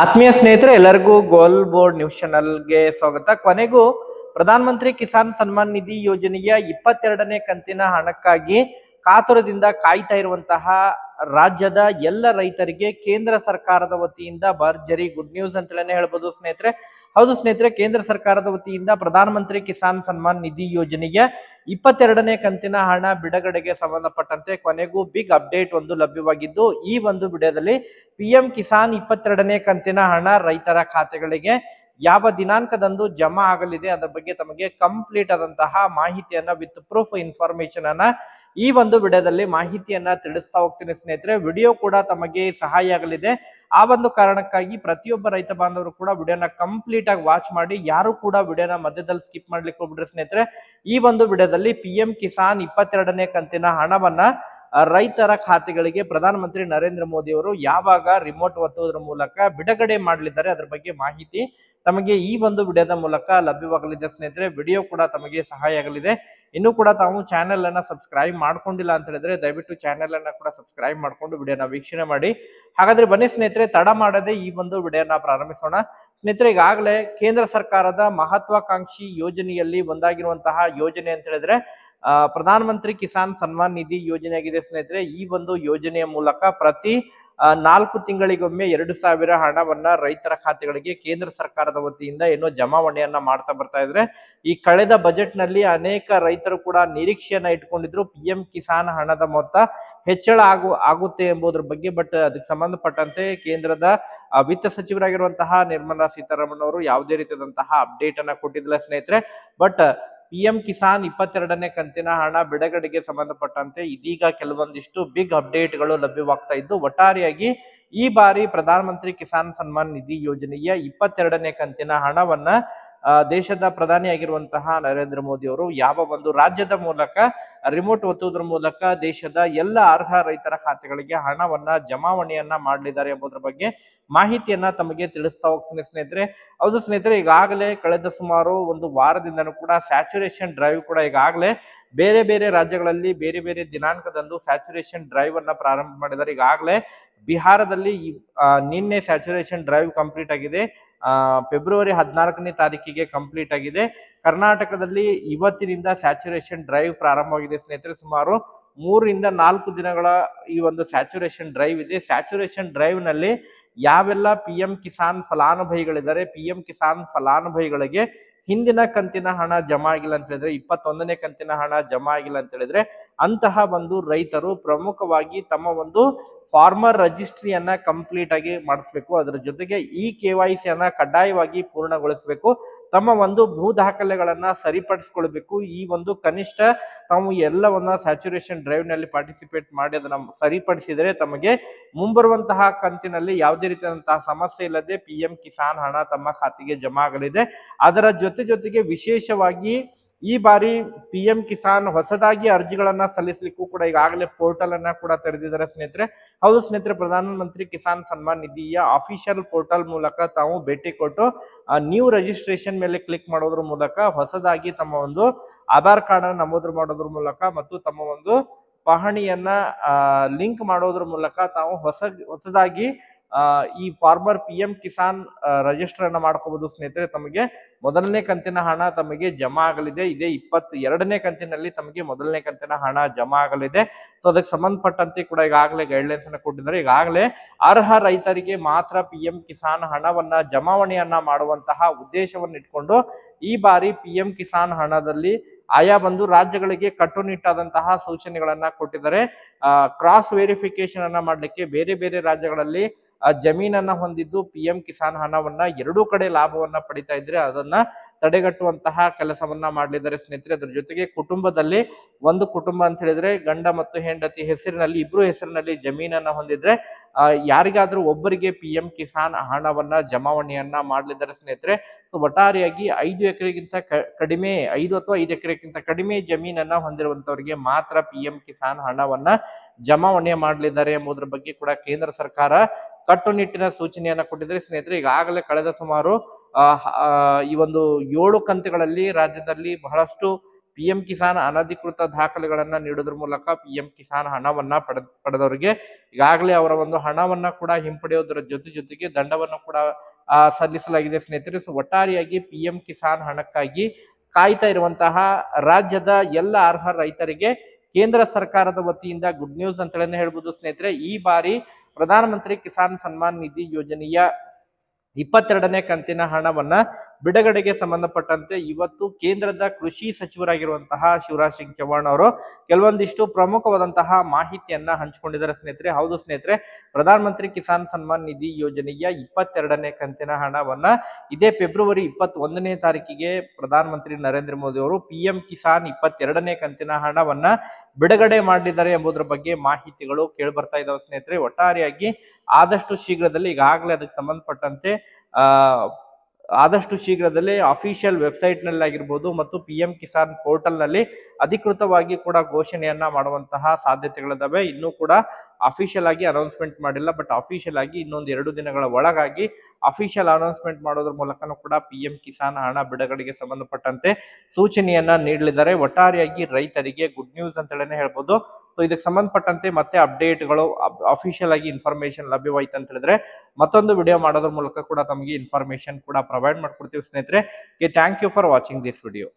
ಆತ್ಮೀಯ ಸ್ನೇಹಿತರೆ, ಎಲ್ಲರಿಗೂ ಗೋಲ್ ಬೋರ್ಡ್ ನ್ಯೂಸ್ ಚಾನಲ್ಗೆ ಸ್ವಾಗತ. ಕೊನೆಗೂ ಪ್ರಧಾನ ಮಂತ್ರಿ ಕಿಸಾನ್ ಸನ್ಮಾನ್ ನಿಧಿ ಯೋಜನೆಯ 22ನೇ ಕಂತಿನ ಹಣಕ್ಕಾಗಿ ಕಾತುರದಿಂದ ಕಾಯ್ತಾ ಇರುವಂತಹ ರಾಜ್ಯದ ಎಲ್ಲ ರೈತರಿಗೆ ಕೇಂದ್ರ ಸರ್ಕಾರದ ವತಿಯಿಂದ ಭರ್ಜರಿ ಗುಡ್ ನ್ಯೂಸ್ ಅಂತಲೇ ಹೇಳ್ಬೋದು ಸ್ನೇಹಿತರೆ. ಹೌದು ಸ್ನೇಹಿತರೆ, ಕೇಂದ್ರ ಸರ್ಕಾರದ ವತಿಯಿಂದ ಪ್ರಧಾನ ಮಂತ್ರಿ ಕಿಸಾನ್ ಸನ್ಮಾನ್ ನಿಧಿ ಯೋಜನೆಯ 22ನೇ ಕಂತಿನ ಹಣ ಬಿಡುಗಡೆಗೆ ಸಂಬಂಧಪಟ್ಟಂತೆ ಕೊನೆಗೂ ಬಿಗ್ ಅಪ್ಡೇಟ್ ಒಂದು ಲಭ್ಯವಾಗಿದ್ದು, ಈ ಒಂದು ವಿಡಿಯೋದಲ್ಲಿ PM ಕಿಸಾನ್ 22ನೇ ಕಂತಿನ ಹಣ ರೈತರ ಖಾತೆಗಳಿಗೆ ಯಾವ ದಿನಾಂಕದಂದು ಜಮಾ ಆಗಲಿದೆ ಅದರ ಬಗ್ಗೆ ತಮಗೆ ಕಂಪ್ಲೀಟ್ ಆದಂತಹ ಮಾಹಿತಿಯನ್ನ ವಿತ್ ಪ್ರೂಫ್ ಇನ್ಫಾರ್ಮೇಶನ್ ಅನ್ನ ಈ ಒಂದು ವಿಡಿಯೋದಲ್ಲಿ ಮಾಹಿತಿಯನ್ನ ತಿಳಿಸ್ತಾ ಹೋಗ್ತೀನಿ ಸ್ನೇಹಿತರೆ. ವಿಡಿಯೋ ಕೂಡ ತಮಗೆ ಸಹಾಯ ಆಗಲಿದೆ. ಆ ಒಂದು ಕಾರಣಕ್ಕಾಗಿ ಪ್ರತಿಯೊಬ್ಬ ರೈತ ಬಾಂಧವರು ಕೂಡ ವಿಡಿಯೋನ ಕಂಪ್ಲೀಟ್ ಆಗಿ ವಾಚ್ ಮಾಡಿ, ಯಾರು ಕೂಡ ವಿಡಿಯೋನ ಮಧ್ಯದಲ್ಲಿ ಸ್ಕಿಪ್ ಮಾಡ್ಲಿಕ್ಕೆ ಹೋಗ್ಬಿಡ್ರಿ ಸ್ನೇಹಿತರೆ. ಈ ಒಂದು ವಿಡಿಯೋದಲ್ಲಿ PM ಕಿಸಾನ್ 22ನೇ ಕಂತಿನ ಹಣವನ್ನ ರೈತರ ಖಾತೆಗಳಿಗೆ ಪ್ರಧಾನಮಂತ್ರಿ ನರೇಂದ್ರ ಮೋದಿ ಅವರು ಯಾವಾಗ ರಿಮೋಟ್ ಒತ್ತುವುದರ ಮೂಲಕ ಬಿಡುಗಡೆ ಮಾಡಲಿದ್ದಾರೆ ಅದರ ಬಗ್ಗೆ ಮಾಹಿತಿ ತಮಗೆ ಈ ಒಂದು ವಿಡಿಯೋದ ಮೂಲಕ ಲಭ್ಯವಾಗಲಿದೆ ಸ್ನೇಹಿತರೆ. ವಿಡಿಯೋ ಕೂಡ ತಮಗೆ ಸಹಾಯ ಆಗಲಿದೆ. ಇನ್ನು ಕೂಡ ತಾವು ಚಾನೆಲ್ ಅನ್ನ ಸಬ್ಸ್ಕ್ರೈಬ್ ಮಾಡ್ಕೊಂಡಿಲ್ಲ ಅಂತ ಹೇಳಿದ್ರೆ ದಯವಿಟ್ಟು ಚಾನೆಲ್ ಅನ್ನ ಕೂಡ ಸಬ್ಸ್ಕ್ರೈಬ್ ಮಾಡ್ಕೊಂಡು ವಿಡಿಯೋನ ವೀಕ್ಷಣೆ ಮಾಡಿ. ಹಾಗಾದ್ರೆ ಬನ್ನಿ ಸ್ನೇಹಿತರೆ, ತಡ ಮಾಡದೆ ಈ ಒಂದು ವಿಡಿಯೋನ ಪ್ರಾರಂಭಿಸೋಣ. ಸ್ನೇಹಿತರೆ, ಈಗಾಗಲೇ ಕೇಂದ್ರ ಸರ್ಕಾರದ ಮಹತ್ವಾಕಾಂಕ್ಷಿ ಯೋಜನೆಯಲ್ಲಿ ಒಂದಾಗಿರುವಂತಹ ಯೋಜನೆ ಅಂತ ಹೇಳಿದ್ರೆ ಪ್ರಧಾನ ಮಂತ್ರಿ ಕಿಸಾನ್ ಸನ್ಮಾನ್ ನಿಧಿ ಯೋಜನೆ ಆಗಿದೆ ಸ್ನೇಹಿತರೆ. ಈ ಒಂದು ಯೋಜನೆಯ ಮೂಲಕ ಪ್ರತಿ 4 ತಿಂಗಳಿಗೊಮ್ಮೆ 2,000 ಹಣವನ್ನ ರೈತರ ಖಾತೆಗಳಿಗೆ ಕೇಂದ್ರ ಸರ್ಕಾರದ ವತಿಯಿಂದ ಏನೋ ಜಮಾವಣೆಯನ್ನ ಮಾಡ್ತಾ ಬರ್ತಾ ಇದ್ರೆ, ಈ ಕಳೆದ ಬಜೆಟ್ ನಲ್ಲಿ ಅನೇಕ ರೈತರು ಕೂಡ ನಿರೀಕ್ಷೆಯನ್ನ ಇಟ್ಕೊಂಡಿದ್ರು PM ಕಿಸಾನ್ ಹಣದ ಮೊತ್ತ ಹೆಚ್ಚಳ ಆಗುತ್ತೆ ಎಂಬುದರ ಬಗ್ಗೆ. ಬಟ್ ಅದಕ್ಕೆ ಸಂಬಂಧಪಟ್ಟಂತೆ ಕೇಂದ್ರದ ವಿತ್ತ ಸಚಿವರಾಗಿರುವಂತಹ ನಿರ್ಮಲಾ ಸೀತಾರಾಮನ್ ಅವರು ಯಾವುದೇ ರೀತಿಯಾದಂತಹ ಅಪ್ಡೇಟ್ ಅನ್ನ ಕೊಟ್ಟಿದ್ದಿಲ್ಲ ಸ್ನೇಹಿತರೆ. ಬಟ್ PM ಕಿಸಾನ್ 22ನೇ ಕಂತಿನ ಹಣ ಬಿಡುಗಡೆಗೆ ಸಂಬಂಧಪಟ್ಟಂತೆ ಇದೀಗ ಕೆಲವೊಂದಿಷ್ಟು ಬಿಗ್ ಅಪ್ಡೇಟ್ಗಳು ಲಭ್ಯವಾಗ್ತಾ ಇದ್ದು, ಒಟ್ಟಾರೆಯಾಗಿ ಈ ಬಾರಿ ಪ್ರಧಾನ ಮಂತ್ರಿ ಕಿಸಾನ್ ಸನ್ಮಾನ್ ನಿಧಿ ಯೋಜನೆಯ 22ನೇ ಕಂತಿನ ಹಣವನ್ನ ದೇಶದ ಪ್ರಧಾನಿಯಾಗಿರುವಂತಹ ನರೇಂದ್ರ ಮೋದಿ ಅವರು ಯಾವ ಒಂದು ರಾಜ್ಯದ ಮೂಲಕ ರಿಮೋಟ್ ಒತ್ತುವುದರ ಮೂಲಕ ದೇಶದ ಎಲ್ಲ ಅರ್ಹ ರೈತರ ಖಾತೆಗಳಿಗೆ ಹಣವನ್ನ ಜಮಾವಣೆಯನ್ನ ಮಾಡಲಿದ್ದಾರೆ ಎಂಬುದರ ಬಗ್ಗೆ ಮಾಹಿತಿಯನ್ನ ತಮಗೆ ತಿಳಿಸ್ತಾ ಹೋಗ್ತೀನಿ ಸ್ನೇಹಿತರೆ. ಹೌದು ಸ್ನೇಹಿತರೆ, ಈಗಾಗಲೇ ಕಳೆದ ಸುಮಾರು ಒಂದು ವಾರದಿಂದನೂ ಕೂಡ ಸ್ಯಾಚುರೇಷನ್ ಡ್ರೈವ್ ಕೂಡ ಈಗಾಗಲೇ ಬೇರೆ ಬೇರೆ ರಾಜ್ಯಗಳಲ್ಲಿ ಬೇರೆ ಬೇರೆ ದಿನಾಂಕದಂದು ಸ್ಯಾಚುರೇಷನ್ ಡ್ರೈವ್ ಅನ್ನ ಪ್ರಾರಂಭ ಮಾಡಿದ್ದಾರೆ. ಈಗಾಗಲೇ ಬಿಹಾರದಲ್ಲಿ ನಿನ್ನೆ ಸ್ಯಾಚುರೇಷನ್ ಡ್ರೈವ್ ಕಂಪ್ಲೀಟ್ ಆಗಿದೆ. ಫೆಬ್ರವರಿ 14ನೇ ತಾರೀಕಿಗೆ ಕಂಪ್ಲೀಟ್ ಆಗಿದೆ. ಕರ್ನಾಟಕದಲ್ಲಿ ಇವತ್ತಿನಿಂದ ಸ್ಯಾಚುರೇಷನ್ ಡ್ರೈವ್ ಪ್ರಾರಂಭವಾಗಿದೆ ಸ್ನೇಹಿತರೆ. ಸುಮಾರು 3 ರಿಂದ 4 ದಿನಗಳ ಈ ಒಂದು ಸ್ಯಾಚುರೇಷನ್ ಡ್ರೈವ್ ಇದೆ. ಸ್ಯಾಚುರೇಷನ್ ಡ್ರೈವ್ ನಲ್ಲಿ ಯಾವೆಲ್ಲ PM ಕಿಸಾನ್ ಫಲಾನುಭವಿಗಳಿದ್ದಾರೆ, PM ಕಿಸಾನ್ ಫಲಾನುಭವಿಗಳಿಗೆ ಹಿಂದಿನ ಕಂತಿನ ಹಣ ಜಮಾ ಆಗಿಲ್ಲ ಅಂತ ಹೇಳಿದ್ರೆ, 21ನೇ ಕಂತಿನ ಹಣ ಜಮಾ ಆಗಿಲ್ಲ ಅಂತ ಹೇಳಿದ್ರೆ, ಅಂತಹ ಒಂದು ರೈತರು ಪ್ರಮುಖವಾಗಿ ತಮ್ಮ ಒಂದು ಫಾರ್ಮರ್ ರಿಜಿಸ್ಟ್ರಿಯನ್ನ ಕಂಪ್ಲೀಟ್ ಆಗಿ ಮಾಡಿಸ್ಬೇಕು. ಅದರ ಜೊತೆಗೆ ಈ KYC ಅನ್ನ ಕಡ್ಡಾಯವಾಗಿ ಪೂರ್ಣಗೊಳಿಸಬೇಕು. ತಮ್ಮ ಒಂದು ಭೂ ದಾಖಲೆಗಳನ್ನ ಸರಿಪಡಿಸಿಕೊಳ್ಬೇಕು. ಈ ಒಂದು ಕನಿಷ್ಠ ತಾವು ಎಲ್ಲವನ್ನ ಸ್ಯಾಚುರೇಷನ್ ಡ್ರೈವ್ ನಲ್ಲಿ ಪಾರ್ಟಿಸಿಪೇಟ್ ಮಾಡಿ ಅದನ್ನ ಸರಿಪಡಿಸಿದರೆ ತಮಗೆ ಮುಂಬರುವಂತಹ ಕಂತಿನಲ್ಲಿ ಯಾವುದೇ ರೀತಿಯಾದಂತಹ ಸಮಸ್ಯೆ ಇಲ್ಲದೆ PM ಕಿಸಾನ್ ಹಣ ತಮ್ಮ ಖಾತೆಗೆ ಜಮಾ ಆಗಲಿದೆ. ಅದರ ಜೊತೆಗೆ ವಿಶೇಷವಾಗಿ ಈ ಬಾರಿ PM ಕಿಸಾನ್ ಹೊಸದಾಗಿ ಅರ್ಜಿಗಳನ್ನ ಸಲ್ಲಿಸಲಿಕ್ಕೂ ಕೂಡ ಈಗಾಗಲೇ ಪೋರ್ಟಲ್ ಅನ್ನ ಕೂಡ ತೆರೆದಿದ್ದಾರೆ ಸ್ನೇಹಿತರೆ. ಹೌದು ಸ್ನೇಹಿತರೆ, ಪ್ರಧಾನ ಮಂತ್ರಿ ಕಿಸಾನ್ ಸನ್ಮಾನ್ ನಿಧಿಯ ಅಫಿಷಿಯಲ್ ಪೋರ್ಟಲ್ ಮೂಲಕ ತಾವು ಭೇಟಿ ಕೊಟ್ಟು ನ್ಯೂ ರಿಜಿಸ್ಟ್ರೇಷನ್ ಮೇಲೆ ಕ್ಲಿಕ್ ಮಾಡೋದ್ರ ಮೂಲಕ ಹೊಸದಾಗಿ ತಮ್ಮ ಒಂದು ಆಧಾರ್ ಕಾರ್ಡ್ ಅನ್ನು ನಮೂದು ಮಾಡೋದ್ರ ಮೂಲಕ ಮತ್ತು ತಮ್ಮ ಒಂದು ಪಹಣಿಯನ್ನ ಲಿಂಕ್ ಮಾಡೋದ್ರ ಮೂಲಕ ತಾವು ಹೊಸದಾಗಿ ಈ ಫಾರ್ಮರ್ PM ಕಿಸಾನ್ ರಿಜಿಸ್ಟರ್ ಅನ್ನ ಮಾಡ್ಕೋಬಹುದು ಸ್ನೇಹಿತರೆ. ತಮಗೆ ಮೊದಲನೇ ಕಂತಿನ ಹಣ ತಮಗೆ ಜಮಾ ಆಗಲಿದೆ. ಇದೇ 22ನೇ ಕಂತಿನಲ್ಲಿ ತಮಗೆ ಮೊದಲನೇ ಕಂತಿನ ಹಣ ಜಮಾ ಆಗಲಿದೆ. ಸೊ ಅದಕ್ಕೆ ಸಂಬಂಧಪಟ್ಟಂತೆ ಕೂಡ ಈಗಾಗಲೇ ಗೈಡ್ಲೈನ್ಸ್ ಅನ್ನ ಕೊಟ್ಟಿದ್ದಾರೆ. ಈಗಾಗಲೇ ಅರ್ಹ ರೈತರಿಗೆ ಮಾತ್ರ PM ಕಿಸಾನ್ ಹಣವನ್ನ ಜಮಾವಣೆಯನ್ನ ಮಾಡುವಂತಹ ಉದ್ದೇಶವನ್ನು ಇಟ್ಕೊಂಡು ಈ ಬಾರಿ PM ಕಿಸಾನ್ ಹಣದಲ್ಲಿ ಆಯಾ ಒಂದು ರಾಜ್ಯಗಳಿಗೆ ಕಟ್ಟುನಿಟ್ಟಾದಂತಹ ಸೂಚನೆಗಳನ್ನ ಕೊಟ್ಟಿದ್ದಾರೆ. ಕ್ರಾಸ್ ವೆರಿಫಿಕೇಶನ್ ಅನ್ನ ಮಾಡ್ಲಿಕ್ಕೆ ಬೇರೆ ಬೇರೆ ರಾಜ್ಯಗಳಲ್ಲಿ ಜಮೀನನ್ನ ಹೊಂದಿದ್ದು PM ಕಿಸಾನ್ ಹಣವನ್ನ ಎರಡೂ ಕಡೆ ಲಾಭವನ್ನ ಪಡಿತಾ ಇದ್ರೆ ಅದನ್ನ ತಡೆಗಟ್ಟುವಂತಹ ಕೆಲಸವನ್ನ ಮಾಡಲಿದ್ದಾರೆ ಸ್ನೇಹಿತರೆ. ಅದ್ರ ಜೊತೆಗೆ ಕುಟುಂಬದಲ್ಲಿ ಒಂದು ಕುಟುಂಬ ಅಂತ ಹೇಳಿದ್ರೆ ಗಂಡ ಮತ್ತು ಹೆಂಡತಿ ಹೆಸರಿನಲ್ಲಿ ಇಬ್ರು ಹೆಸರಿನಲ್ಲಿ ಜಮೀನನ್ನ ಹೊಂದಿದ್ರೆ ಯಾರಿಗಾದ್ರೂ ಒಬ್ಬರಿಗೆ PM ಕಿಸಾನ್ ಹಣವನ್ನ ಜಮಾವಣೆಯನ್ನ ಮಾಡಲಿದ್ದಾರೆ ಸ್ನೇಹಿತರೆ. ಸೊ ಒಟ್ಟಾರೆಯಾಗಿ 5 ಎಕರೆಗಿಂತ ಕಡಿಮೆ 5 ಅಥವಾ 5 ಎಕರೆಗಿಂತ ಕಡಿಮೆ ಜಮೀನನ್ನ ಹೊಂದಿರುವಂತವರಿಗೆ ಮಾತ್ರ PM ಕಿಸಾನ್ ಹಣವನ್ನ ಜಮಾವಣೆ ಮಾಡಲಿದ್ದಾರೆ ಎಂಬುದರ ಬಗ್ಗೆ ಕೂಡ ಕೇಂದ್ರ ಸರ್ಕಾರ ಕಟ್ಟುನಿಟ್ಟಿನ ಸೂಚನೆಯನ್ನ ಕೊಟ್ಟಿದ್ದಾರೆ ಸ್ನೇಹಿತರೆ. ಈಗಾಗಲೇ ಕಳೆದ ಸುಮಾರು ಈ ಒಂದು 7 ಕಂತುಗಳಲ್ಲಿ ರಾಜ್ಯದಲ್ಲಿ ಬಹಳಷ್ಟು ಪಿಎಂ ಕಿಸಾನ್ ಅನಧಿಕೃತ ದಾಖಲೆಗಳನ್ನ ನೀಡೋದ್ರ ಮೂಲಕ ಪಿಎಂ ಕಿಸಾನ್ ಹಣವನ್ನ ಪಡೆದವರಿಗೆ ಈಗಾಗಲೇ ಅವರ ಒಂದು ಹಣವನ್ನ ಕೂಡ ಹಿಂಪಡೆಯೋದ್ರ ಜೊತೆಗೆ ದಂಡವನ್ನು ಕೂಡ ಸಲ್ಲಿಸಲಾಗಿದೆ ಸ್ನೇಹಿತರೆ. ಸೊ ಒಟ್ಟಾರೆಯಾಗಿ ಪಿಎಂ ಕಿಸಾನ್ ಹಣಕ್ಕಾಗಿ ಕಾಯ್ತಾ ಇರುವಂತಹ ರಾಜ್ಯದ ಎಲ್ಲ ಅರ್ಹ ರೈತರಿಗೆ ಕೇಂದ್ರ ಸರ್ಕಾರದ ವತಿಯಿಂದ ಗುಡ್ ನ್ಯೂಸ್ ಅಂತೇಳಿ ಹೇಳ್ಬೋದು ಸ್ನೇಹಿತರೆ. ಈ ಬಾರಿ ಪ್ರಧಾನಮಂತ್ರಿ ಕಿಸಾನ್ ಸನ್ಮಾನ್ ನಿಧಿ ಯೋಜನೆಯ 22ನೇ ಕಂತಿನ ಹಣವನ್ನ ಬಿಡುಗಡೆಗೆ ಸಂಬಂಧಪಟ್ಟಂತೆ ಇವತ್ತು ಕೇಂದ್ರದ ಕೃಷಿ ಸಚಿವರಾಗಿರುವಂತಹ ಶಿವರಾಜ್ ಸಿಂಗ್ ಚೌಹಾಣ್ ಅವರು ಕೆಲವೊಂದಿಷ್ಟು ಪ್ರಮುಖವಾದಂತಹ ಮಾಹಿತಿಯನ್ನ ಹಂಚಿಕೊಂಡಿದ್ದಾರೆ ಸ್ನೇಹಿತರೆ. ಹೌದು ಸ್ನೇಹಿತರೆ, ಪ್ರಧಾನಮಂತ್ರಿ ಕಿಸಾನ್ ಸನ್ಮಾನ್ ನಿಧಿ ಯೋಜನೆಯ 22ನೇ ಕಂತಿನ ಹಣವನ್ನ ಇದೇ ಫೆಬ್ರವರಿ 21ನೇ ತಾರೀಕಿಗೆ ಪ್ರಧಾನಮಂತ್ರಿ ನರೇಂದ್ರ ಮೋದಿ ಅವರು ಪಿಎಂ ಕಿಸಾನ್ 22ನೇ ಕಂತಿನ ಹಣವನ್ನ ಬಿಡುಗಡೆ ಮಾಡಿದ್ದಾರೆ ಎಂಬುದರ ಬಗ್ಗೆ ಮಾಹಿತಿಗಳು ಕೇಳಿ ಬರ್ತಾ ಇದಾವೆ ಸ್ನೇಹಿತರೆ. ಒಟ್ಟಾರೆಯಾಗಿ ಆದಷ್ಟು ಶೀಘ್ರದಲ್ಲಿ ಈಗಾಗಲೇ ಅದಕ್ಕೆ ಸಂಬಂಧಪಟ್ಟಂತೆ ಆದಷ್ಟು ಶೀಘ್ರದಲ್ಲೇ ಅಫಿಷಿಯಲ್ ವೆಬ್ಸೈಟ್ ನಲ್ಲಿ ಆಗಿರ್ಬೋದು ಮತ್ತು ಪಿಎಂ ಕಿಸಾನ್ ಪೋರ್ಟಲ್ ನಲ್ಲಿ ಅಧಿಕೃತವಾಗಿ ಕೂಡ ಘೋಷಣೆಯನ್ನ ಮಾಡುವಂತಹ ಸಾಧ್ಯತೆಗಳಿದಾವೆ. ಇನ್ನೂ ಕೂಡ ಅಫಿಷಿಯಲ್ ಆಗಿ ಅನೌನ್ಸ್ಮೆಂಟ್ ಮಾಡಿಲ್ಲ, ಬಟ್ ಅಫಿಷಿಯಲ್ ಆಗಿ ಇನ್ನೊಂದು 2 ದಿನಗಳ ಒಳಗಾಗಿ ಅಫಿಷಿಯಲ್ ಅನೌನ್ಸ್ಮೆಂಟ್ ಮಾಡೋದ್ರ ಮೂಲಕನೂ ಕೂಡ ಪಿಎಂ ಕಿಸಾನ್ ಹಣ ಬಿಡುಗಡೆಗೆ ಸಂಬಂಧಪಟ್ಟಂತೆ ಸೂಚನೆಯನ್ನ ನೀಡಲಿದ್ದಾರೆ. ಒಟ್ಟಾರೆಯಾಗಿ ರೈತರಿಗೆ ಗುಡ್ ನ್ಯೂಸ್ ಅಂತೇಳಿ ಹೇಳ್ಬೋದು. ಸೊ ಇದಕ್ಕೆ ಸಂಬಂಧಪಟ್ಟಂತೆ ಮತ್ತೆ ಅಪ್ಡೇಟ್ಗಳು ಅಫಿಷಿಯಲ್ ಆಗಿ ಇನ್ಫಾರ್ಮೇಶನ್ ಲಭ್ಯವಾಯ್ತು ಅಂತ ಹೇಳಿದ್ರೆ ಮತ್ತೊಂದು ವಿಡಿಯೋ ಮಾಡೋದ್ರ ಮೂಲಕ ಕೂಡ ತಮಗೆ ಇನ್ಫಾರ್ಮೇಶನ್ ಕೂಡ ಪ್ರೊವೈಡ್ ಮಾಡ್ಕೊಡ್ತೀವಿ ಸ್ನೇಹಿತರೆ. Thank you for watching this video.